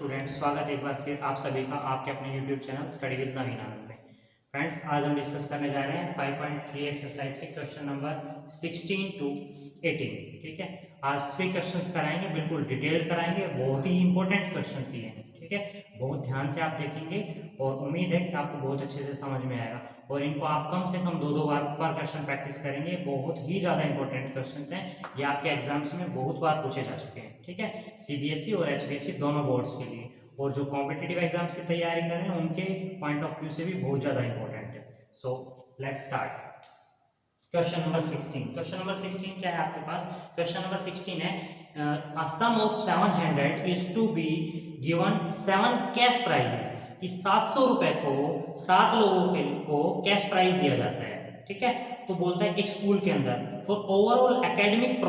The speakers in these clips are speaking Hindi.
स्टूडेंट्स, स्वागत है एक बार फिर आप सभी का आपके अपने यूट्यूब चैनल स्टडी विद नवीन आनंद में। फ्रेंड्स, आज हम डिस्कस करने जा रहे हैं 5.3 एक्सरसाइज के क्वेश्चन नंबर 16 टू 18। ठीक है, आज 3 क्वेश्चंस कराएंगे, बिल्कुल डिटेल्ड कराएंगे, बहुत ही इंपॉर्टेंट क्वेश्चंस ही हैं। ठीक है, बहुत ध्यान से आप देखेंगे और उम्मीद है कि आपको बहुत अच्छे से समझ में आएगा और इनको आप कम से कम दो बार पर क्वेश्चन प्रैक्टिस करेंगे। बहुत ही ज़्यादा इंपॉर्टेंट क्वेश्चंस हैं, ये आपके एग्जाम्स में बहुत बार पूछे जा चुके हैं। ठीक है, सीबीएसई और एचपीएससी दोनों बोर्ड्स के लिए, और जो कॉम्पिटिटिव एग्जाम्स की तैयारी कर रहे हैं उनके पॉइंट ऑफ व्यू से भी बहुत ज़्यादा इंपॉर्टेंट है। So let's start. Question number 16। Question number 16 क्या है आपके पास? क्वेश्चन नंबर 16 है a sum of 700 is to be given 7 cash prices, कि 700 रुपए को 7 लोगों को कैश प्राइज दिया जाता है। ठीक है, तो बोलता है एक स्कूल के अंदर फॉर ओवरऑल एकेडमिक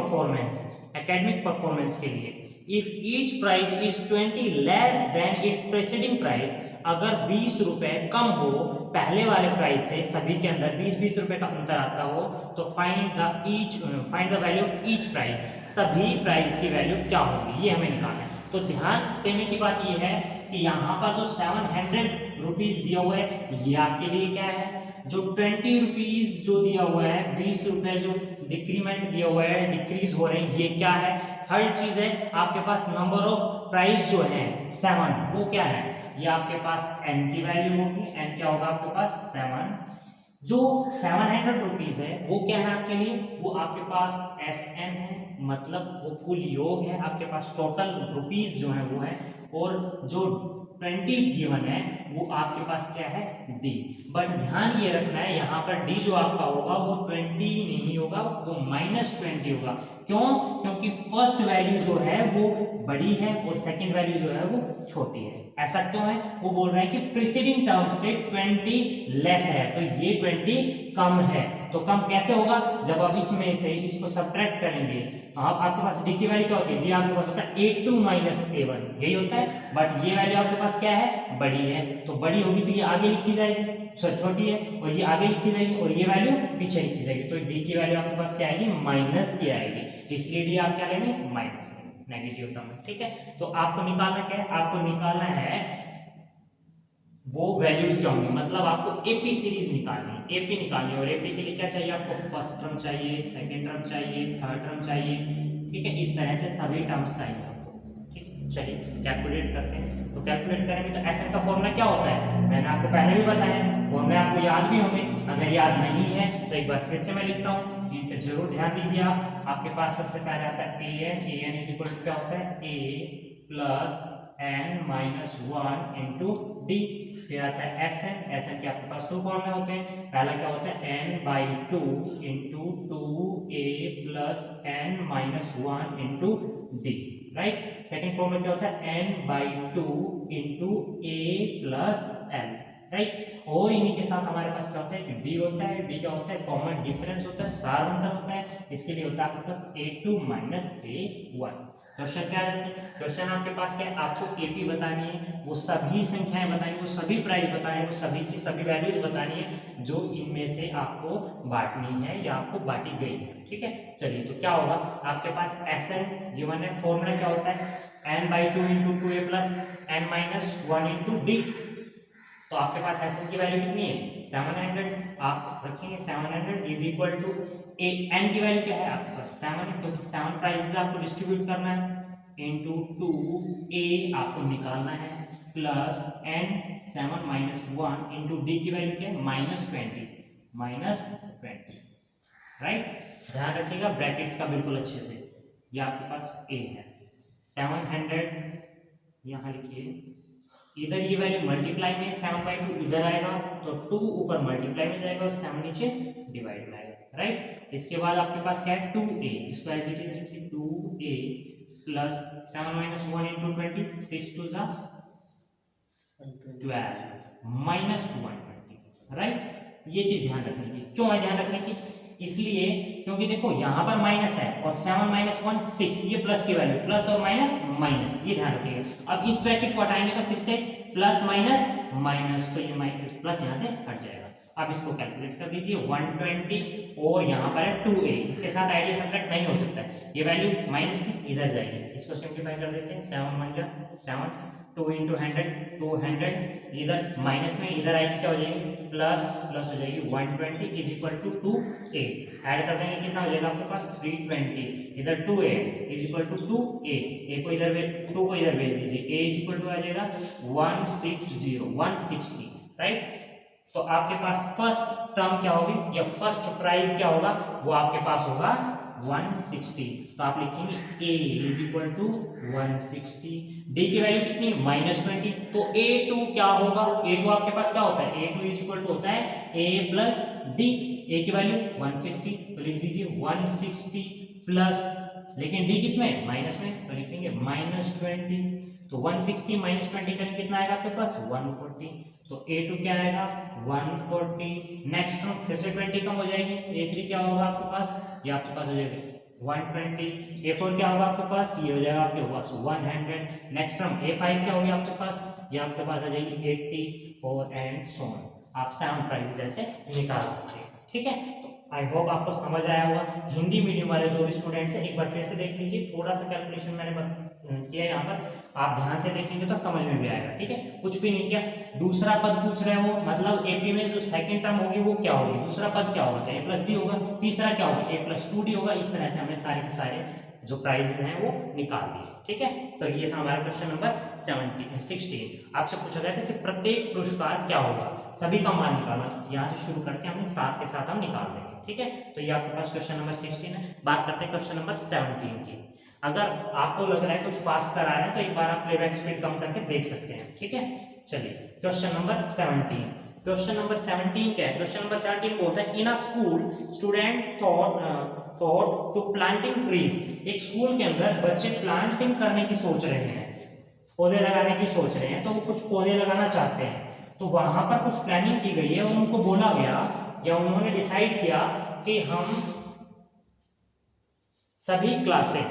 परफॉर्मेंस के लिए if each price is 20 less than its preceding price, अगर 20 रुपए कम हो पहले वाले प्राइस से, सभी के अंदर 20-20 रुपए का अंतर आता हो, तो find the value of each price, सभी प्राइस की वैल्यू क्या होगी, ये हमें निकालना है। तो ध्यान देने की बात ये है कि यहाँ पर जो 700 रुपीज दिया हुआ है ये आपके लिए क्या है, जो 20 रुपीज जो दिया हुआ है, 20 रुपए जो डिक्रीमेंट दिया हुआ है, डिक्रीज हो रहे हैं, ये क्या है। थर्ड चीज है आपके पास नंबर ऑफ प्राइस जो है 7, वो क्या है, ये आपके पास n की वैल्यू होगी। n क्या होगा आपके पास 7। जो 700 रुपीज है वो क्या है आपके लिए, वो आपके पास Sn है, मतलब वो कुल योग है आपके पास, टोटल रुपीज जो है वो है, और जो 20 गिवन है वो आपके पास क्या है D। बट ध्यान ये रखना है यहाँ पर D जो आपका होगा वो 20 नहीं होगा, वो -20 होगा। क्यों? क्योंकि फर्स्ट वैल्यू जो है वो बड़ी है और सेकंड वैल्यू जो है वो छोटी है। ऐसा क्यों है? वो बोल रहे हैं कि प्रीसीडिंग टर्म से 20 लेस है, तो ये 20 कम है। तो कम कैसे होगा? जब आप इसमें से इसको सब्ट्रैक्ट करेंगे तो आपके पास डी की वैल्यू क्या होती है, डी आपके पास होता है A2 - A1, यही होता है। बट ये वैल्यू आपके पास क्या है, बड़ी है, तो बड़ी होगी तो ये आगे लिखी जाएगी, छोटी है और ये आगे लिखी जाएगी और ये वैल्यू पीछे लिखी जाएगी, तो डी की वैल्यू आपके पास क्या आएगी, माइनस की आएगी, इसलिए डी आप क्या लेंगे, माइनस नेगेटिव टर्म में। ठीक है, तो आपको निकालना क्या है, आपको निकालना है वो वैल्यूज क्या होंगी, मतलब आपको एपी सीरीज निकालनी है, एपी निकालनी है। और एपी के लिए क्या चाहिए आपको, फर्स्ट टर्म चाहिए, सेकंड टर्म चाहिए, थर्ड टर्म चाहिए। ठीक है, इस तरह से सभी टर्म्स चाहिए आपको। ठीक है, चलिए कैलकुलेट करते हैं। तो कैलकुलेट करेंगे तो एसएन का फॉर्मूला क्या होता है, मैंने आपको पहले भी बताया, फॉर्मूला आपको याद भी होंगे। अगर याद नहीं है तो एक बार फिर से मैं लिखता हूँ, जरूर ध्यान दीजिए आप। आपके पास सबसे पहले आता है an इज इक्वल टू क्या होता है, a plus n minus 1 into D. फिर आता है एसएन के आपके पास 2 फॉर्मूले होते हैं। पहला क्या होता है n/2 into 2a plus n minus 1 into D, right. Second formula क्या होता है n/2 into a plus l, right. और इन्हीं के साथ हमारे पास क्या होता है, डी होता है। डी क्या होता है, कॉमन डिफरेंस होता है, सार अंतर होता है, इसके लिए होता है आपके पास A2 - A1। क्वेश्चन क्या है, क्वेश्चन आपके पास क्या है, आपको एपी बतानी है, वो सभी संख्याएं बतानी है, वो सभी प्राइस बतानी है, वो सभी की सभी वैल्यूज बतानी है जो इनमें से आपको बांटनी है या आपको बांटी गई है। ठीक है, चलिए तो क्या होगा आपके पास एसएन गिवन है, फॉर्मूला क्या होता है n/2 into 2a plus n minus 1 into D. तो आपके पास एसएन की वैल्यू कितनी है 700, आप रखेंगे 700 इज इक्वल टू एन की वैल्यू क्या है आपके पास 7 है, क्योंकि 7 प्राइसेस आपको डिस्ट्रीब्यूट करना है, इंटू 2a आपको निकालना है, plus n 7 minus 1 into D की वैल्यू क्या है -20, राइट। ध्यान रखिएगा ब्रैकेट्स का बिल्कुल अच्छे से, ये आपके पास a है 700, यहाँ लिखिए, इधर ये वैल्यू मल्टीप्लाई में 7/2 इधर आएगा तो 2 ऊपर मल्टीप्लाई में जाएगा और 7 नीचे डिवाइड में आएगा, राइट। इसके बाद आपके पास क्या है 2a, इसको एज इट इज रखिए 2a प्लस 7 माइनस 1 इंटू 20, 6 2 जा 12 माइनस 120, राइट। ये चीज ध्यान रखने की, क्यों है ध्यान रखने की, इसलिए क्योंकि देखो यहाँ पर माइनस है और 7 माइनस 1 6, ये प्लस की वैल्यू, प्लस और माइनस माइनस, ये ध्यान रखिएगा। अब इस ब्रैकेट को हटाएंगे तो फिर से प्लस माइनस माइनस, तो ये माइनस प्लस यहाँ से हट जाएगा। अब इसको कैलकुलेट कर दीजिए 120 और यहाँ पर है 2a, इसके साथ आइडिया सब्ट्रैक्ट नहीं हो सकता है, ये वैल्यू माइनस की इधर जाएगी, इसको सिंप्लीफाई कर देते हैं, 7 1 जा 7 2 इंटू 100 200, इधर माइनस में इधर आएगी क्या हो जाएगी प्लस प्लस हो जाएगी 120 is equal to 2a, add कर देंगे कितना हो जाएगा आपके पास 320, इधर 2a is equal to 2a, a को इधर 2 को इधर भेज दीजिए, a इज इक्वल टू आ जाएगा 160 राइट। तो आपके पास फर्स्ट टर्म क्या होगी या फर्स्ट प्राइस क्या होगा, वो आपके पास होगा 160, तो आप लिखेंगे a is equal to 160, d की वैल्यू कितनी -20, तो a2 क्या होगा, a2 आपके पास क्या होता है, a2 इज इक्वल टू होता है a प्लस d, a की वैल्यू 160, तो लिख दीजिए 160 प्लस, लेकिन d किसमें माइनस में, तो लिखेंगे -20, तो 160 माइनस 20 करेंगे कितना आएगा आपके पास 140, तो a2 क्या आएगा 140, नेक्स्ट टर्म फिर से 20 कम हो जाएगी, a3 क्या होगा आपके पास, ये आपके पास हो जाएगा 120, a4 क्या होगा आपके पास, ये हो जाएगा आपके पास 100, नेक्स्ट टर्म a5 क्या होगी आपके पास, ये आपके पास आ जाएगी 80 और एंड सो ऑन, आप 7 प्राइसेस ऐसे निकाल सकते हैं। ठीक है, तो आई होप आपको समझ आया होगा। हिंदी मीडियम वाले जो भी स्टूडेंट्स हैं एक बार फिर से देख लीजिए, थोड़ा सा कैलकुलेशन मैंने किया यहाँ पर, आप ध्यान से देखेंगे तो समझ में भी आएगा। ठीक है, कुछ भी नहीं किया, दूसरा पद पूछ रहे हो, मतलब एपी में जो सेकंड टर्म होगी वो क्या होगी, दूसरा पद क्या होगा, a प्लस डी होगा, तीसरा क्या होगा a प्लस 2d होगा, इस तरह से हमने सारे के सारे जो प्राइजेस हैं वो निकाल दिए। ठीक है, तो ये था हमारा क्वेश्चन नंबर 16। आपसे पूछा गया था कि प्रत्येक पुरस्कार क्या होगा, सभी का मान निकालना, यहाँ से शुरू करके हमने साथ के साथ हम निकाल देंगे। ठीक है, तो ये आपके पास क्वेश्चन नंबर 16 है। बात करते हैं क्वेश्चन नंबर 17 की। अगर आपको लग रहा है कुछ फास्ट करा रहे हैं तो एक बार आप प्लेबैक स्पीड कम करके देख सकते हैं। ठीक है, चलिए क्वेश्चन नंबर 17। क्वेश्चन नंबर 17 क्या है, क्वेश्चन नंबर 17 बोलता है in a school student thought to planting trees. एक स्कूल के अंदर बच्चे प्लांटिंग करने की सोच रहे हैं, पौधे लगाने की सोच रहे हैं, तो वो कुछ पौधे लगाना चाहते हैं, तो वहां पर कुछ प्लानिंग की गई है और उनको बोला गया या उन्होंने डिसाइड किया कि हम सभी क्लासें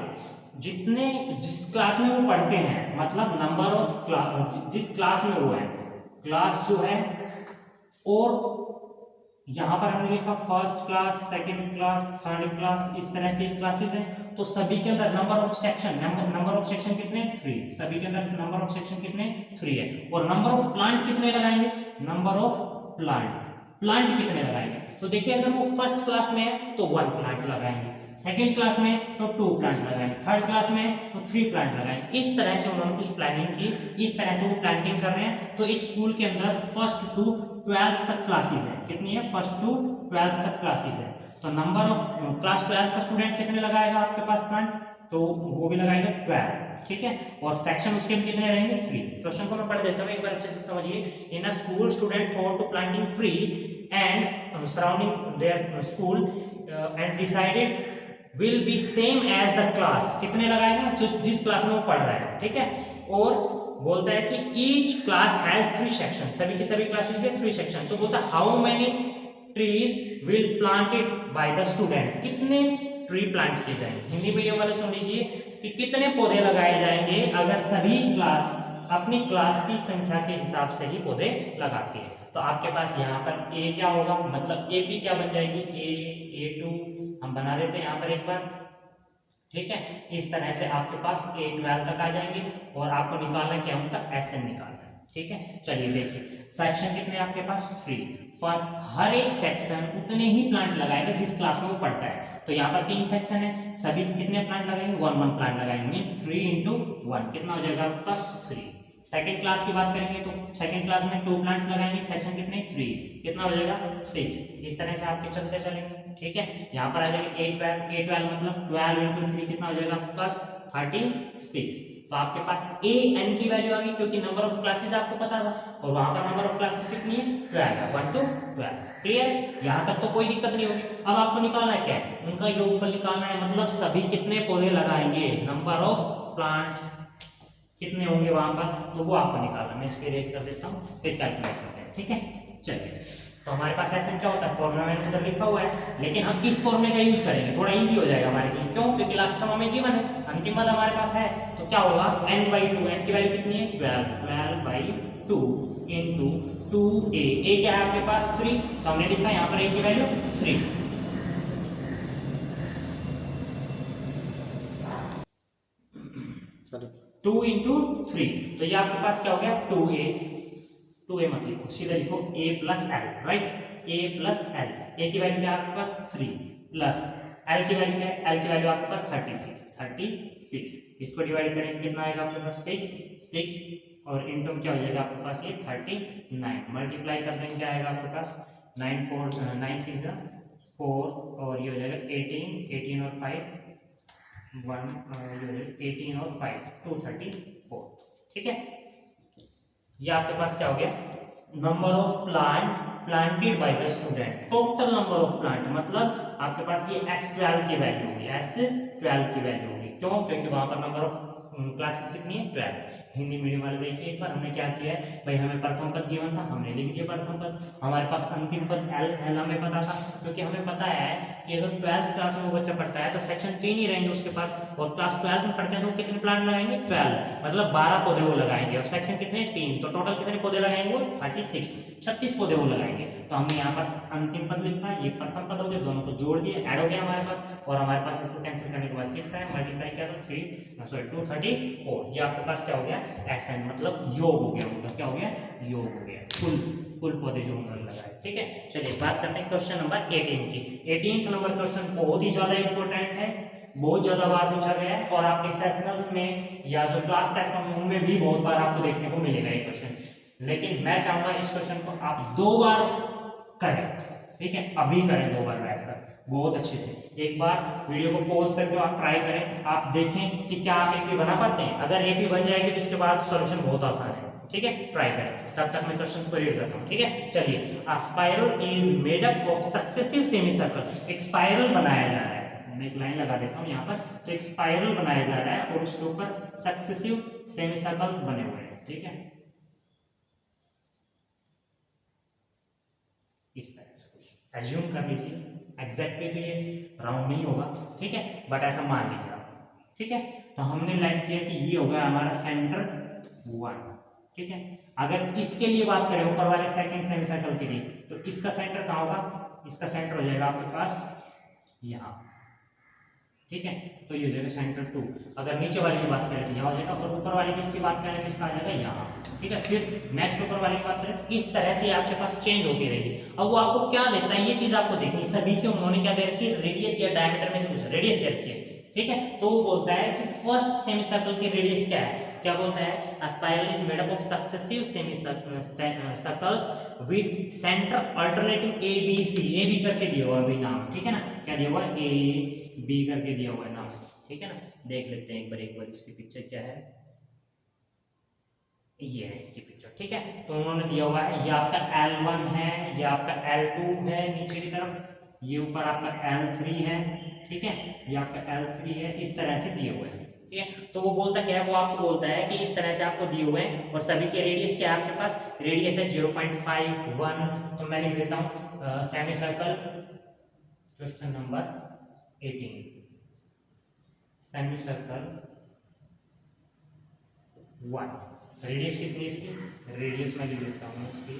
जिस क्लास में वो पढ़ते हैं, मतलब नंबर ऑफ क्लास जिस क्लास में वो है, क्लास जो है, और यहाँ पर हमने लिखा first class, second class, third class, इस तरह से क्लासेस हैं, तो सभी के अंदर नंबर ऑफ सेक्शन कितने 3, सभी के अंदर नंबर ऑफ सेक्शन कितने 3 है, और नंबर ऑफ प्लांट कितने लगाएंगे, नंबर ऑफ प्लांट कितने लगाएंगे, तो देखिए अगर वो फर्स्ट क्लास में है तो 1 प्लांट लगाएंगे, सेकेंड क्लास में तो 2 प्लांट लगाएंगे, थर्ड क्लास में तो 3 प्लांट लगाएंगे। इस तरह से उन्होंने कुछ प्लानिंग की, इस तरह से वो प्लांटिंग कर रहे हैं। तो एक स्कूल के अंदर फर्स्ट टू 12th तक क्लासेस है, कितनी है, फर्स्ट टू 12th तक क्लासेस है, तो नंबर ऑफ क्लास 12 का स्टूडेंट कितने लगाएगा आपके पास प्लांट, तो वो भी लगाएगा 12। ठीक है, और सेक्शन उसके भी कितने रहेंगे 3। क्वेश्चन को मैं पढ़ देता हूँ एक बार अच्छे से समझिए। In a school student thought to planting tree and surrounding their school and decided will be same as the class, कितने लगाएगा, जिस क्लास में वो पढ़ रहा है। ठीक है, और बोलता है कि ईच क्लास हैज 3 सेक्शन, सभी की सभी क्लासेस के 3 सेक्शन, तो बोलता है how many trees will planted by the student, कितने ट्री प्लांट किए जाएंगे। हिंदी मीडियम वाले सुन लीजिए कि कितने पौधे लगाए जाएंगे अगर सभी क्लास अपनी क्लास की संख्या के हिसाब से ही पौधे लगाते हैं। तो आपके पास यहाँ पर ए क्या होगा, मतलब ए पी क्या बन जाएगी, A2 हम बना देते हैं यहाँ पर एक बार। ठीक है, इस तरह से आपके पास A12 तक आ जाएंगे और आपको निकालना क्या उनका SN निकालना है। ठीक है, चलिए देखिए सेक्शन कितने आपके पास 3, पर हर एक सेक्शन उतने ही प्लांट लगाएगा जिस क्लास में वो पढ़ता है। तो यहाँ पर 3 सेक्शन है, सभी कितने प्लांट लगाएंगे 1 प्लांट लगाएंगे, मीन्स 3 into 1 कितना हो जाएगा आपके पास 3। सेकंड क्लास की बात करेंगे तो सेकंड क्लास में 2 प्लांट्स लगाएंगे, सेक्शन कितने 3, कितना हो जाएगा 6। इस तरह से आपके चलते चलेंगे। ठीक है, यहाँ पर आ जाएगा A12 मतलब 12 into 3 कितना हो जाएगा आपके पास 36। तो आपके पास AN की वैल्यू आ गई क्योंकि नंबर ऑफ क्लासेस आपको पता था, और वहां पर नंबर ऑफ क्लासेस कितनी है 12 है, 1 to 12। क्लियर है, यहाँ तक तो कोई दिक्कत नहीं होगी। अब आपको निकालना है क्या है, उनका योगफल निकालना है, मतलब सभी कितने पौधे लगाएंगे, नंबर ऑफ प्लांट्स कितने होंगे वहां पर, तो वो आपको निकालना। मैं इसको इरेज कर देता हूँ, फिर कैलकुलेट करते हैं। ठीक है, चलिए तो हमारे पास ऐसे क्या होता है, फॉर्मूला मैंने उधर लिखा हुआ है, लेकिन हम इस फॉर्मूले का यूज करेंगे, थोड़ा इजी हो जाएगा हमारे लिए। क्यों, क्योंकि लास्ट टर्म हमें गिवन है, अंतिम पद हमारे पास है, तो क्या होगा n/2, n की वैल्यू कितनी है 12/2 into 2a, a क्या है आपके पास 3, तो हमने लिखा यहाँ पर a की वैल्यू 3। 2 इंटू 3, तो ये आपके पास क्या हो गया 2a, 2a मत लिखो, सीधा लिखो a plus L, right, a plus L. a की वैल्यू क्या है आपके पास 3 प्लस l की वैल्यू क्या है, l की वैल्यू आपके पास 36, इसको डिवाइड करेंगे कितना आएगा आपके पास 6 और इनटू क्या हो जाएगा आपके पास ये 39, मल्टीप्लाई कर देंगे क्या आएगा आपके पास 9 6 4 और ये हो जाएगा 18 और 5 18 और 5 234, ठीक है। ये आपके पास क्या हो गया number of plant planted by the student, total number of plant, मतलब आपके पास ये S12 की वैल्यू होगी, S12 की वैल्यू होगी, क्यों, क्योंकि वहां पर नंबर ऑफ क्लासेस कितनी है 12। हिंदी मीडियम वाले देखिए एक बार हमने क्या किया है भाई, हमें प्रथम पद गिवन था, हमने लिख दिया प्रथम पद, हमारे पास अंतिम पद एल हमें पता था, क्योंकि हमें पता है कि अगर 12th क्लास में वो बच्चा पढ़ता है तो सेक्शन 3 ही रहेंगे उसके पास, और क्लास 12th में पढ़ते हैं तो कितने प्लांट लगाएंगे 12, मतलब 12 पौधे वो लगाएंगे, और सेक्शन कितने 3, तो टोटल कितने पौधे लगाएंगे वो 36 पौधे वो लगाएंगे। तो हमने यहाँ पर अंतिम पद लिखा है, ये प्रथम पद हो गया, दोनों को जोड़ दिए, ऐड हो गया हमारे पास, और हमारे पास इसको कैंसिल करने के बाद 6 है, मल्टीप्लाई किया तो 234, ये आपके पास क्या हो गया SN, मतलब योग हो गया, मतलब क्या हो गया योग हो गया, कुल पौधे जो उन्होंने लगाए, ठीक है। चलिए बात करते हैं क्वेश्चन नंबर 18 की। 18 नंबर क्वेश्चन बहुत ही ज्यादा इंपॉर्टेंट है, बहुत ज्यादा बार पूछा गया है, और आपके सेशनल्स में या जो क्लास टेस्ट में उनमें भी बहुत बार आपको देखने को मिलेगा ये क्वेश्चन, लेकिन मैं चाहूंगा इस क्वेश्चन को आप 2 बार करें, ठीक है, अभी करें 2 बार बैठकर बहुत अच्छे से, एक बार वीडियो को पॉज करके आप ट्राई करें, आप देखें कि क्या आप एपी बना पाते हैं, अगर एपी बन जाएगी तो इसके बाद सॉल्यूशन बहुत आसान है, ठीक है, ट्राई करें। तब तक मैं क्वेश्चंस को रीड करता हूं, ठीक है। चलिए, अ spiral is made up of successive semi circle, एक स्पाइरल बनाया जा रहा है, मैं एक लाइन लगा देता हूं यहां पर, तो एक स्पाइरल बनाया जा रहा है और उसके ऊपर सक्सेसिव सेमी सर्कल्स बने हुए हैं, ठीक है, इस तरह से कुछ एज्यूम कर लीजिए, एग्जैक्टली तो ये राउंड नहीं होगा, ठीक है, बट ऐसा मान लीजिए आप, ठीक है। तो हमने लाइट किया कि ये होगा हमारा सेंटर 1, ठीक है। अगर इसके लिए बात करें ऊपर वाले सेकंड सेमी सर्कल के लिए, तो इसका सेंटर कहाँ होगा, इसका सेंटर हो जाएगा आपके पास यहाँ, ठीक है, तो ये हो जाएगा सेंटर 2। अगर नीचे वाले की बात करें तो यहाँ हो जाएगा, और ऊपर वाले की इसकी बात करें तो इसका आ जाएगा यहाँ, ठीक है। फिर नेक्स्ट ऊपर वाले की बात करें तो इस तरह से आपके पास चेंज होती रहेगी। अब वो आपको क्या देता है, ये चीज आपको देखनी, सभी की उन्होंने क्या दे रखी है, रेडियस या डायमीटर में से कुछ रेडियस दे रखी है, ठीक है। तो वो बोलता है कि फर्स्ट सेमी सर्कल की रेडियस क्या है, क्या बोलता है, a spiral is made up of successive semi circles with center alternating a b c, a b करके दिया हुआ है नाम, ठीक है ना, क्या दिया हुआ है a b करके दिया हुआ है नाम, ठीक है ना। देख लेते हैं एक बार इसकी पिक्चर क्या है, ये है इसकी पिक्चर, ठीक है। तो उन्होंने दिया हुआ है, ये आपका L1 है, ये आपका L2 है नीचे की तरफ, ये ऊपर आपका L3 है, ठीक है, ये आपका L3 है, इस तरह से दिए हुए हैं, ठीक है। तो वो बोलता क्या है, वो आपको बोलता है कि इस तरह से आपको दिए हुए हैं और सभी के रेडियस क्या है आपके पास, रेडियस है 0.51, तो मैं लिख देता हूँ semi circle question number 18, semi circle 1, radius कितनी है इसकी, रेडियस मैं लिख देता हूँ, इसकी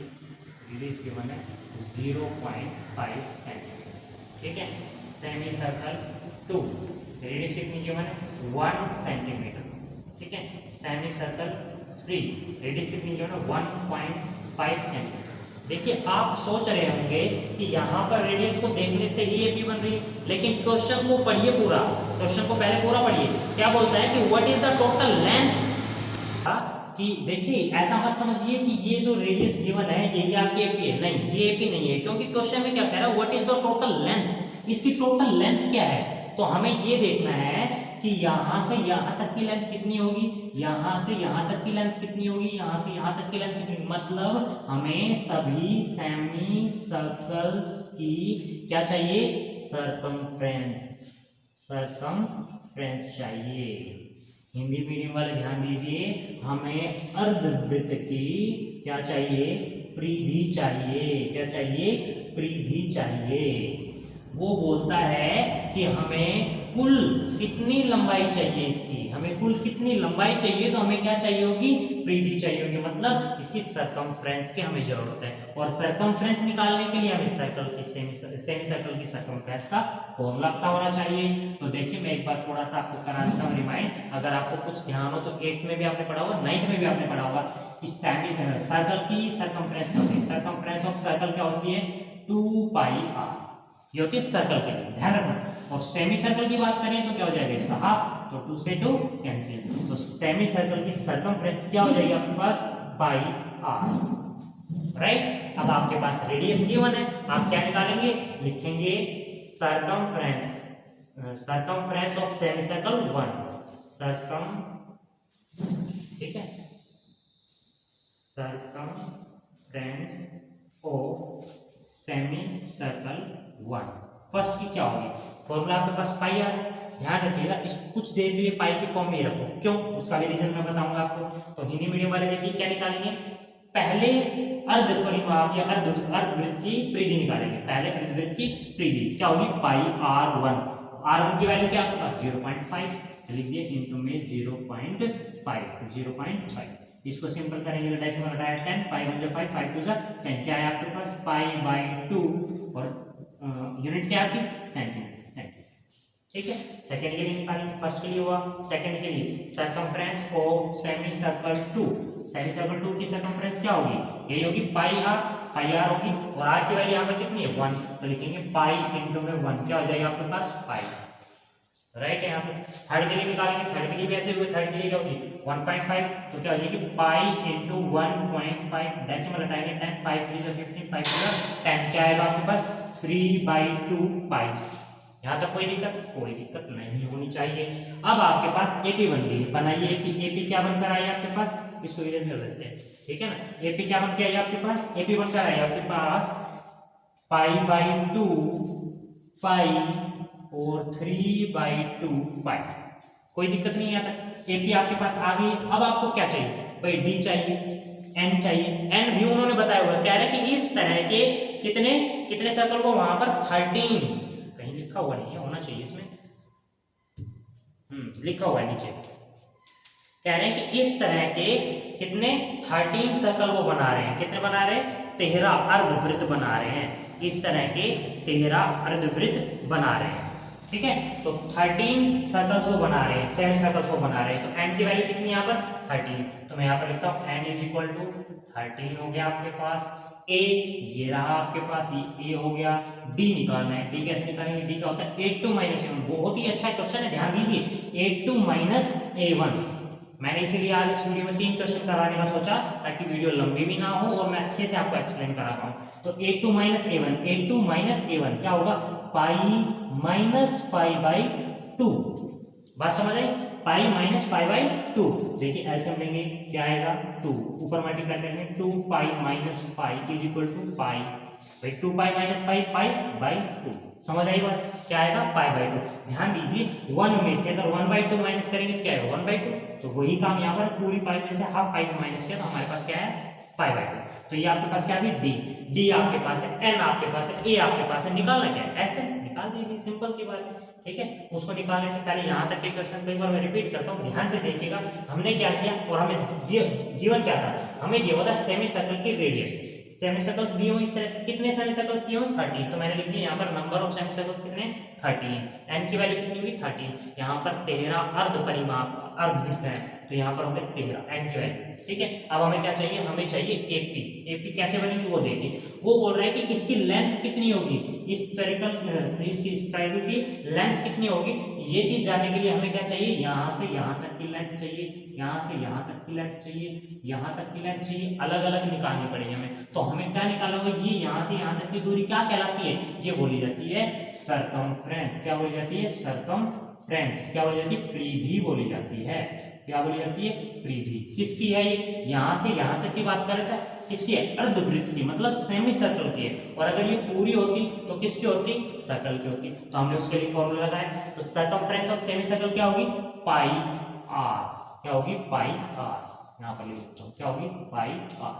रेडियस गिवन है 0.5 सेंटीमीटर, ठीक है। सेमी सर्कल 2, रेडियस कितनी गिवन है 1 सेंटीमीटर, ठीक है। सेमी सर्कल 3, रेडियस कितनी गिवन है 1.5 सेंटीमीटर। देखिए आप सोच रहे होंगे कि यहाँ पर रेडियस को देखने से ही एपी बन रही है, लेकिन क्वेश्चन को पढ़िए पूरा, क्वेश्चन को पहले पूरा पढ़िए, क्या बोलता है कि what is the total length, कि देखिए ऐसा मत समझिए कि ये जो रेडियस गिवन है यही आपकी एपी है, नहीं ये एपी नहीं है, क्योंकि क्वेश्चन में क्या कह रहा है, what is the total length, इसकी टोटल लेंथ क्या है, तो हमें ये देखना है कि यहाँ से यहाँ तक की लेंथ कितनी होगी, यहाँ से यहाँ तक की लेंथ कितनी होगी, यहाँ से यहाँ तक की लेंथ कितनी, मतलब हमें सभी सेमी सर्कल्स की क्या चाहिए, सरकमफ्रेंस चाहिए। हिंदी मीडियम वाले ध्यान दीजिए, हमें अर्धवृत्त की क्या चाहिए, परिधि चाहिए, क्या चाहिए, परिधि चाहिए। वो बोलता है कि हमें कुल कितनी लंबाई चाहिए इसकी, हमें कुल कितनी लंबाई चाहिए, तो हमें क्या चाहिए होगी, परिधि चाहिए होगी, मतलब इसकी सरकमफ्रेंस की हमें जरूरत है। और सरकमफ्रेंस निकालने के लिए हमें सर्कल की सेमी सर्कल की सरकमफ्रेंस का फॉर्मूला पता होना चाहिए। तो देखिए मैं एक बार थोड़ा सा आपको करा देता हूँ रिमाइंड, अगर आपको कुछ ध्यान हो तो 8th में भी आपने पढ़ा होगा, 9th में भी आपने पढ़ा होगा कि सेमी सर्कल की सरकमफ्रेंस क्या होती है, सरकमफ्रेंस ऑफ सर्कल क्या होती है, 2 पाई r, ये होती है सर्कल के लिए, ध्यान रखना। और सेमी सर्कल की बात करें तो क्या हो जाएगा इसका हाफ, तो 2 से 2 कैंसिल, तो सेमी सर्कल की सरकमफ्रेंस क्या हो जाएगी आपके पास, पाई r, राइट। अब आपके पास रेडियस गिवन है, आप क्या निकालेंगे, लिखेंगे circumference, circumference of semi circle 1, सरकम, ठीक है, circumference of semi circle 1। First की क्या होगी, फॉर्मूला आपके पास पाई आर है, ध्यान रखिएगा इस कुछ देर के लिए पाई की फॉर्म में रखो, क्यों, उसका भी रीजन मैं बताऊंगा आपको। तो हिंदी मीडियम वाले देखिए क्या निकालेंगे, पहले अर्ध परिमाप या अर्धवृत्त की परिधि निकालेंगे, पहले अर्धवृत्त की परिधि क्या होगी, पाई r1, r1 की वैल्यू क्या आपके पास 0.5, लिख दिए इनटू में 0.5, इसको सिंपल करेंगे तो डेसिमल हटाया 10, पाई 1 जा 5, 5 2 जा 10, क्या है आपके पास पाई/2, और यूनिट क्या आपकी सेंटीमीटर, ठीक है। सेकंड के लिए निकालेंगे, फर्स्ट के लिए हुआ, सेकंड के लिए circumference of semi circle 2, semi circle 2 की सरकमफ्रेंस क्या होगी, यही होगी पाई r होगी, और r की वैल्यू यहाँ पर कितनी है 1, तो लिखेंगे पाई इंटू में 1, क्या हो जाएगा आपके पास पाई, राइट। यहाँ पे थर्ड के लिए निकालेंगे, थर्ड के लिए भी ऐसे हुए, थर्ड के लिए क्या होगी 1.5, तो क्या हो जाएगी पाई इंटू 1.5, डेसिमल हटाएंगे 10, 5 3 जा 15, 5 जा 10, क्या आएगा आपके पास 3/2 पाई। यहाँ तक कोई दिक्कत नहीं होनी चाहिए। अब आपके पास एपी बन गई, बनाइए एपी, एपी क्या बनकर आई आपके पास, इसको इरेज कर देते हैं, ठीक है ना। एपी क्या बन के आई आपके पास, एपी बनकर आई आपके पास पाई/2 पाई और 3/2 पाई, कोई दिक्कत नहीं आता, एपी आपके पास आ गई। अब आपको क्या चाहिए भाई, डी चाहिए, एन चाहिए, एन भी उन्होंने बताया हुआ, कह रहे हैं कि इस तरह के कितने सर्कल को वहां पर 13, कहीं लिखा हुआ नहीं है, होना चाहिए इसमें, लिखा हुआ है नीचे, कह रहे हैं कि इस तरह के कितने 13 सर्कल को बना रहे हैं, कितने बना रहे हैं 13 अर्धवृत्त बना रहे हैं, इस तरह के 13 अर्धवृत्त बना रहे हैं, ठीक है। तो 13 सर्कल्स को बना रहे हैं, सेमी सर्कल्स को बना रहे हैं, तो n की वैल्यू कितनी है यहाँ पर 13, तो मैं यहाँ पर लिखता हूँ n = 13 हो गया आपके पास, a ये रहा आपके पास, ये a हो गया, d निकालना है, d कैसे निकालेंगे, d क्या होता है 8 - a1, बहुत ही अच्छा क्वेश्चन है, ध्यान दीजिए 8 - a1, मैंने इसीलिए आज इस वीडियो में 3 क्वेश्चन कराने का सोचा, ताकि वीडियो लंबी भी ना हो और मैं अच्छे से आपको एक्सप्लेन करा पाऊँ। तो 8 - a1 क्या होगा, पाई माइनस पाई/2, बात समझ आई, पाई माइनस पाई/2, देखिए एलसीएम लेंगे क्या आएगा 2, ऊपर मल्टीप्लाई करेंगे 2 पाई माइनस पाई = पाई, भाई 2 पाई माइनस पाई, पाई/2, समझ आई बात, क्या आएगा पाई/2। ध्यान दीजिए 1 में से अगर 1/2 माइनस करेंगे तो क्या आएगा 1/2, तो वही काम यहाँ पर पूरी पाई में से हाफ पाई को माइनस किया, तो हमारे पास क्या है पाई/2, तो ये आपके पास क्या है डी आपके पास है, एन आपके पास है, ए आपके पास है, निकालना क्या है ऐसे निकाल दीजिए, सिंपल सी बात है, ठीक है। उसको निकालने से पहले यहाँ तक के क्वेश्चन को एक बार मैं रिपीट करता हूँ, ध्यान से देखिएगा हमने क्या किया, और हमें गिवन क्या था, हमें दिया हुआ था सेमी सर्कल की रेडियस, सेमी सर्कल्स दिए हुए इस तरह से, कितने सेमी सर्कल्स दिए हुए 13, तो मैंने लिख दिया यहाँ पर नंबर ऑफ सेमी सर्कल्स कितने 13, एन की वैल्यू कितनी हुई 13, यहाँ पर 13 अर्ध परिमाप अर्धवृत्त है, तो यहाँ पर होंगे 13 एन की वैल्यू, ठीक है। अब हमें क्या चाहिए, हमें चाहिए एपी, एपी कैसे बनेगी वो देखिए, वो बोल रहा है कि इसकी लेंथ कितनी होगी, इस स्फेरिकल की लेंथ कितनी होगी, ये चीज जानने के लिए हमें क्या चाहिए, यहाँ से यहाँ तक की लेंथ चाहिए, यहाँ से यहाँ तक की लेंथ चाहिए, यहाँ तक की लेंथ चाहिए, अलग अलग निकालनी पड़ेगी हमें, तो हमें क्या निकालना होगा, ये यहाँ से यहाँ तक की दूरी क्या कहलाती है, ये बोली जाती है सरकमफ्रेंस, क्या बोली जाती है सरकमफ्रेंस, क्या बोली जाती है परिधि बोली जाती है, क्या बोली जाती है परिधि, किसकी है ये, यहाँ से यहाँ तक की बात कर रहा था, किसकी है अर्धवृत्त की, मतलब सेमी सर्कल की है, और अगर ये पूरी होती तो किसकी होती सर्कल की होती, तो हमने उसके लिए फॉर्मूला लगाया, तो सरकमफ्रेंस ऑफ सेमी सर्कल क्या होगी पाई r, क्या होगी पाई r, यहाँ पर लिख देता हूँ क्या होगी पाई r,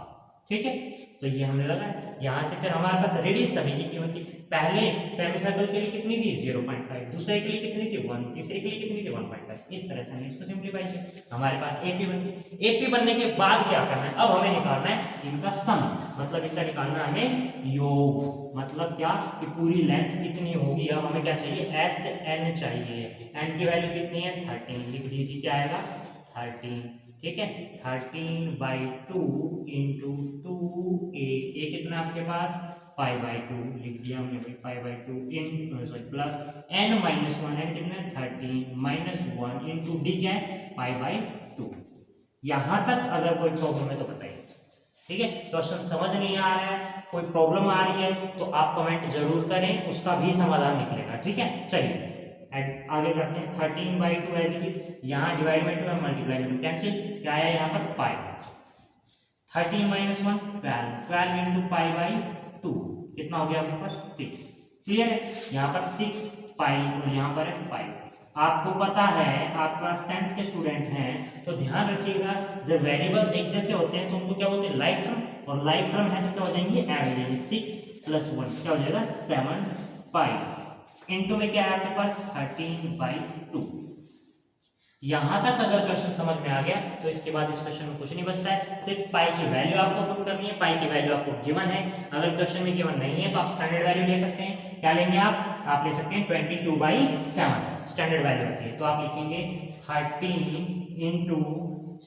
ठीक है। तो ये हमने लगाया, यहाँ से फिर हमारे पास रेडियस सभी की कीमत की पहले सेमी सर्कल के लिए कितनी थी 0.5, दूसरे के लिए कितनी थी 1, तीसरे के लिए कितनी थी 1.5। इस तरह से हमने इसको सिंप्लीफाई किया, हमारे पास AP बन गई। AP बनने के बाद क्या करना है, अब हमें निकालना है इनका सम, मतलब इनका निकालना है हमें योग, मतलब क्या कि पूरी लेंथ कितनी होगी। अब हमें क्या चाहिए, SN चाहिए, n की वैल्यू कितनी है 13, लिख दीजिए क्या आएगा 13, ठीक है। 13/2 इंटू 2a, a कितना आपके पास π/2, लिख दिया हमने भाई π/2 into sorry plus n - 1, n कितना है 13 - 1 इंटू d क्या है π/2। यहां तक अगर कोई प्रॉब्लम है तो बताइए, ठीक है। क्वेश्चन समझ नहीं आ रहा है, कोई प्रॉब्लम आ रही है तो आप कमेंट जरूर करें, उसका भी समाधान निकलेगा, ठीक है। चलिए आगे बढ़ते हैं। 13/2 एज इट इज, यहाँ डिवाइड बाई 2 है, मल्टीप्लाई बाई 2 कैंसिल, क्या है यहाँ पर पाई। 13 - 1 12, 12 इंटू π/2 कितना हो गया आपके पास 6, क्लियर है। यहाँ पर 6 पाई और यहाँ पर है पाई। आपको पता है आप क्लास 10th के स्टूडेंट हैं तो ध्यान रखिएगा, जब वेरिएबल एक जैसे होते हैं तो उनको क्या बोलते हैं लाइक टर्म, और लाइक टर्म है तो क्या हो जाएंगे ऐड हो जाएंगे। 6 + 1 क्या हो जाएगा 7 पाई, इनटू में क्या है आपके पास 13/2। यहां तक अगर क्वेश्चन समझ में आ गया तो इसके बाद इस क्वेश्चन में कुछ नहीं बचता है, सिर्फ पाई की वैल्यू आपको पुट करनी है। पाई की वैल्यू आपको गिवन है, अगर क्वेश्चन में गिवन नहीं है तो आप स्टैंडर्ड वैल्यू ले सकते हैं। क्या लेंगे आप ले सकते हैं 22/7 स्टैंडर्ड वैल्यू होती है, तो आप लिखेंगे 13 इंटू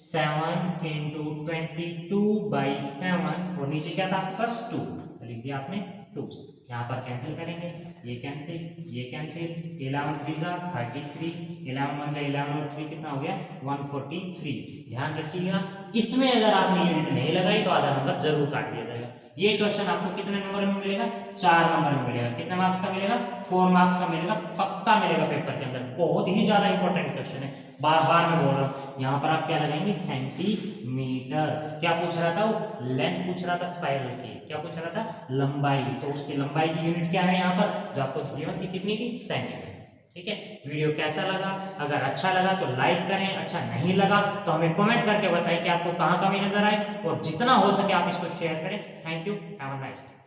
7 इंटू 22/7 और नीचे क्या था आपके पास 2, लिख दिया आपने 2। यहाँ पर कैंसिल करेंगे, ये कैंसिल 11 3 का 33, 11 1 का 11 और 3 कितना हो गया 143। ध्यान रखिएगा इसमें अगर आपने यूनिट नहीं लगाई तो आधा नंबर जरूर काट दिया जाएगा। ये क्वेश्चन आपको कितने नंबर में मिलेगा 4 नंबर में मिलेगा। कितने मार्क्स का मिलेगा 4 मार्क्स का मिलेगा, पक्का मिलेगा पेपर के अंदर। बहुत ही ज्यादा इंपॉर्टेंट क्वेश्चन है, बार बार मैं बोल रहा हूँ। यहाँ पर आप क्या लगाएंगे सेंटीमीटर। क्या पूछ रहा था वो, लेंथ पूछ रहा था स्पाइरल की, क्या पूछ रहा था लंबाई, तो उसकी लंबाई की यूनिट क्या है यहाँ पर जो आपको गिवन थी कितनी थी सेंटीमीटर, ठीक है। वीडियो कैसा लगा, अगर अच्छा लगा तो लाइक करें, अच्छा नहीं लगा तो हमें कमेंट करके बताएं कि आपको कहाँ कमी नजर आए, और जितना हो सके आप इसको शेयर करें। Thank you, have a nice day.